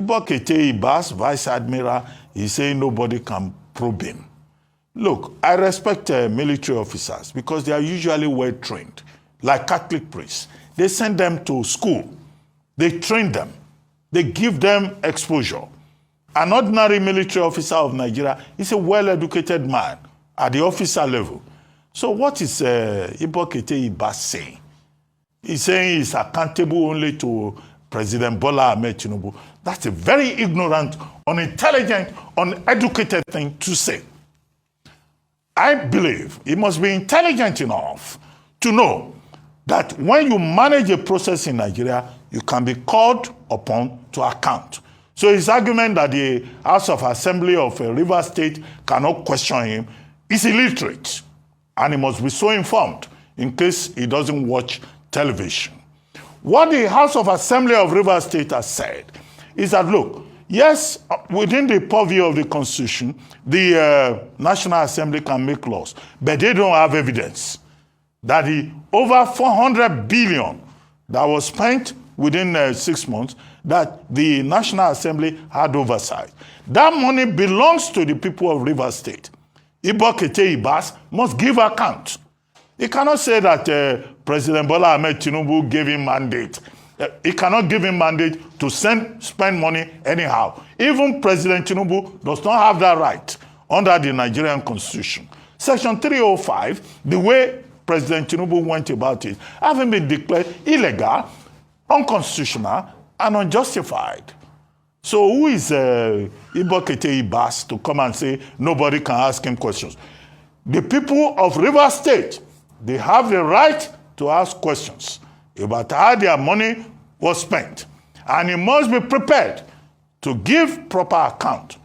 Ibokete Ibas, Vice Admiral, is saying nobody can probe him. Look, I respect military officers because they are usually well trained, like Catholic priests. They send them to school. They train them. They give them exposure. An ordinary military officer of Nigeria is a well-educated man at the officer level. So what is Ibokete Ibas saying? He's saying he's accountable only to President Bola Ahmed Tinubu. That's a very ignorant, unintelligent, uneducated thing to say. I believe he must be intelligent enough to know that when you manage a process in Nigeria, you can be called upon to account. So his argument that the House of Assembly of Rivers State cannot question him is illiterate, and he must be so informed in case he doesn't watch television. What the House of Assembly of Rivers State has said is that, look, yes, within the purview of the Constitution, the National Assembly can make laws, but they don't have evidence that the over 400 billion that was spent within 6 months, that the National Assembly had oversight. That money belongs to the people of Rivers State. Ibokete Ibas must give account. He cannot say that President Bola Ahmed Tinubu gave him mandate. He cannot give him mandate to spend money anyhow. Even President Tinubu does not have that right under the Nigerian Constitution. Section 305, the way President Tinubu went about it, having been declared illegal, unconstitutional, and unjustified. So who is Ibokete Ibas to come and say nobody can ask him questions? The people of Rivers State, they have the right to ask questions about how their money was spent. And he must be prepared to give proper account.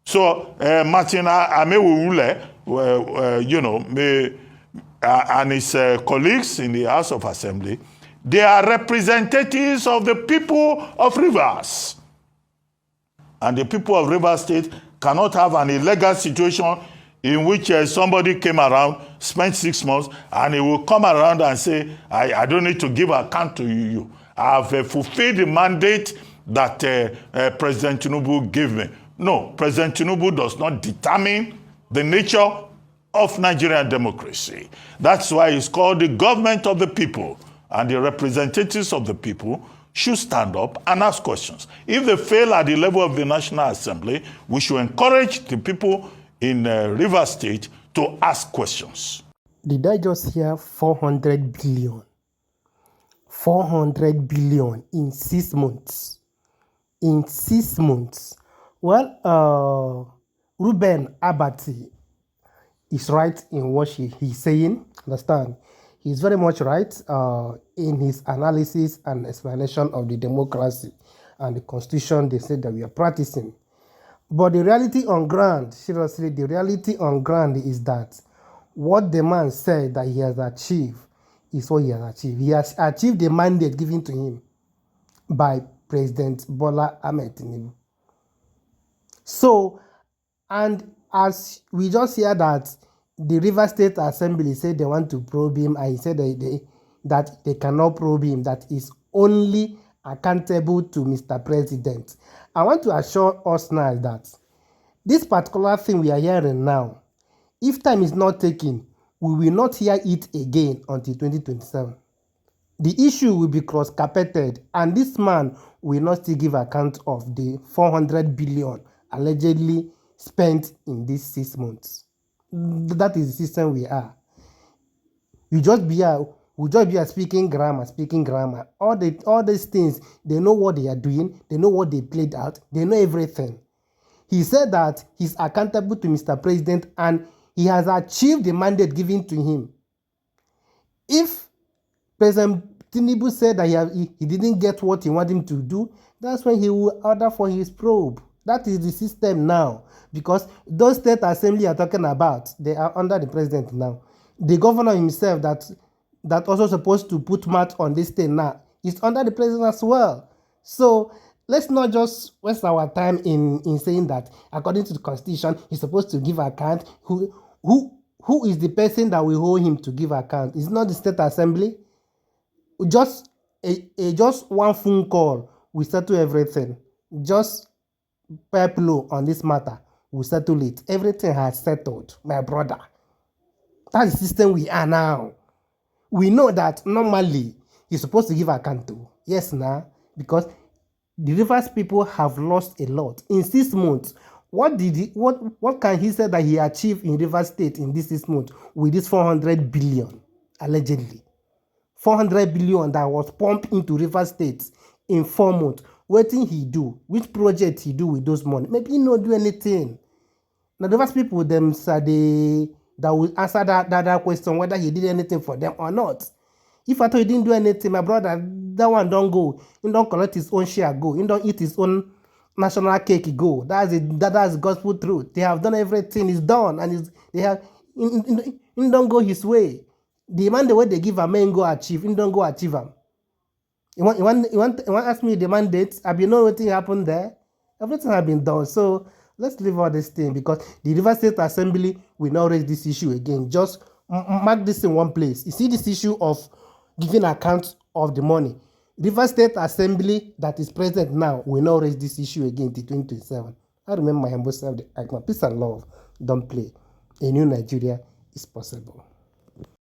So Martin Amewule, and his colleagues in the House of Assembly, they are representatives of the people of Rivers. And the people of Rivers State cannot have an illegal situation in which somebody came around, spent 6 months, and he will come around and say, I don't need to give account to you. I have fulfilled the mandate that President Tinubu gave me. No, President Tinubu does not determine the nature of Nigerian democracy. That's why it's called the government of the people, and the representatives of the people should stand up and ask questions. If they fail at the level of the National Assembly, we should encourage the people in Rivers State to ask questions. Did I just hear 400 billion? 400 billion in 6 months. In 6 months. Well, Ruben Abati is right in what he's saying. Understand? He's very much right in his analysis and explanation of the democracy and the constitution they said that we are practicing. But the reality on ground, seriously, the reality on ground is that what the man said that he has achieved is what he has achieved. He has achieved the mandate given to him by President Bola Ahmed Tinubu. So, and as we just hear that the Rivers State Assembly said they want to probe him, and he said that they cannot probe him, that is only accountable to Mr. President. I want to assure us now that this particular thing we are hearing now, if time is not taken, we will not hear it again until 2027. The issue will be cross-carpeted, and this man will not still give account of the 400 billion allegedly spent in these 6 months. That is the system we are. We just be speaking grammar. All these things, they know what they are doing, they know what they played out, they know everything. He said that he's accountable to Mr. President and he has achieved the mandate given to him. If President Tinubu said that he didn't get what he wanted him to do, that's when he will order for his probe. That is the system now, because those state assembly are talking about, they are under the president now. The governor himself that also supposed to put mouth on this thing now is under the president as well. So let's not just waste our time in saying that according to the constitution he's supposed to give account. Who is the person that will hold him to give account? It's not the state assembly. Just one phone call will settle everything. Just pr0be on this matter will settle it. Everything has settled, my brother. That's the system we are now. We know that normally you're supposed to give account to. Yes, now, because the Rivers people have lost a lot in 6 months. What can he say that he achieved in Rivers State in this 6 months with this 400 billion allegedly? 400 billion that was pumped into Rivers State in 4 months. What did he do? Which project he do with those money? Maybe he not do anything. Now the Rivers people them say that will answer that question whether he did anything for them or not. If I thought he didn't do anything, my brother, that one don't go. He don't collect his own share, go. He don't eat his own national cake, go. That's gospel truth. They have done everything, it's done, and he don't go his way. The mandate way they give a man go achieve, he don't go achieve them. You want ask me the mandate? Have you know what happened there? Everything has been done. So let's leave all this thing, because the Rivers State Assembly will not raise this issue again. Just mark this in one place. You see this issue of giving account of the money. Rivers State Assembly that is present now will not raise this issue again till 2027. I remember my humble self, peace and love. Don't play. A new Nigeria is possible.